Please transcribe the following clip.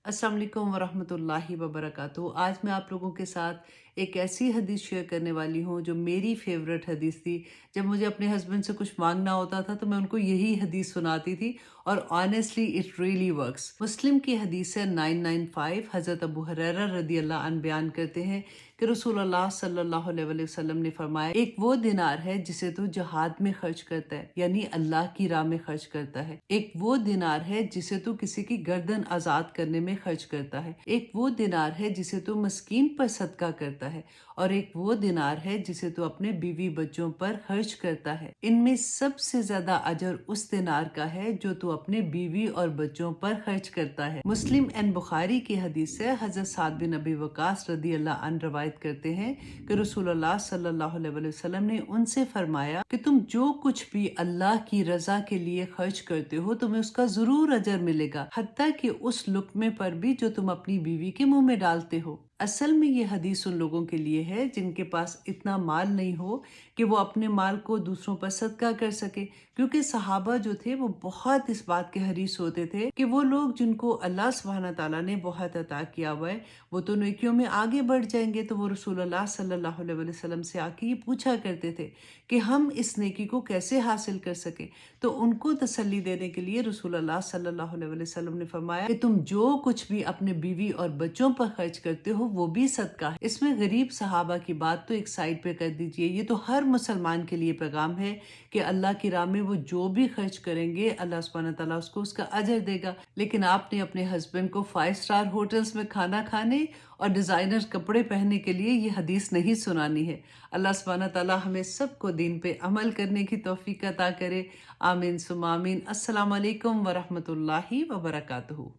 अस्सलाम वालेकुम वरहमतुल्लाहि वबरकातुहू। आज मैं आप लोगों के साथ एक ऐसी हदीस शेयर करने वाली हूँ जो मेरी फेवरेट हदीस थी। जब मुझे अपने हस्बैंड से कुछ मांगना होता था तो मैं उनको यही हदीस सुनाती थी और ऑनेस्टली इट रियली वर्क्स। मुस्लिम की हदीस है 995। हज़रत अबू हुरैरा रदी अल्लाह अन्हु बयान करते हैं कि रसूलुल्लाह सल्लल्लाहु अलैहि वसल्लम ने फरमाया, एक वो दिनार है जिसे तू जहाद में खर्च करता है, यानी अल्लाह की राह में खर्च करता है। एक वो दिनार है जिसे तू किसी की गर्दन आजाद करने में खर्च करता है। एक वो दिनार है जिसे तू मस्कीन पर सदका करता है, और एक वो दिनार है जिसे तू अपने बीवी बच्चों पर खर्च करता है। इनमें सबसे ज्यादा अजर उस दिनार का है जो तू अपने बीवी और बच्चों पर खर्च करता है। मुस्लिम एंड बुखारी की हदीस है। हजरत साद बिन अबी वकास रदी अल्लाह अन्हु रवायत करते हैं कि रसूलुल्लाह सल्लल्लाहु अलैहि वसल्लम ने उनसे फरमाया कि तुम जो कुछ भी अल्लाह की रजा के लिए खर्च करते हो तुम्हें उसका जरूर अजर मिलेगा, हत्ता कि उस लुक्मे पर भी जो तुम अपनी बीवी के मुंह में डालते हो। असल में ये हदीस उन लोगों के लिए है जिनके पास इतना माल नहीं हो कि वो अपने माल को दूसरों पर सदका कर सके, क्योंकि सहाबा जो थे वो बहुत इस बात के हरीस होते थे कि वो लोग जिनको अल्लाह सुब्हाना ताला ने बहुत अता किया हुआ है वो तो नेकियों में आगे बढ़ जाएंगे। तो वो रसूलुल्लाह सल्लल्लाहु अलैहि वसल्लम से आके ये पूछा करते थे कि हम इस नेकी को कैसे हासिल कर सके। तो उनको तसल्ली देने के लिए रसूलुल्लाह सल्लल्लाहु अलैहि वसल्लम ने फरमाया कि तुम जो कुछ भी अपने बीवी और बच्चों पर खर्च करते हो वो भी सदका है। इसमें गरीब सहाबा की बात तो एक साइड पे कर दीजिए, ये तो हर मुसलमान के लिए पैगाम है कि अल्लाह की राह में वो जो भी खर्च करेंगे अल्लाह सुब्हानहू तआला उसको उसका अजर देगा। लेकिन आपने अपने हस्बैंड को 5 स्टार होटल्स में खाना खाने और डिजाइनर कपड़े पहनने के लिए ये हदीस नहीं सुनानी है। अल्लाह सुब्हानहू तआला हमें सबको दीन पे अमल करने की तौफीक अता करे। आमीन सुम आमीन। अस्सलाम वालेकुम वरहमतुल्लाहि वबरकातुहू।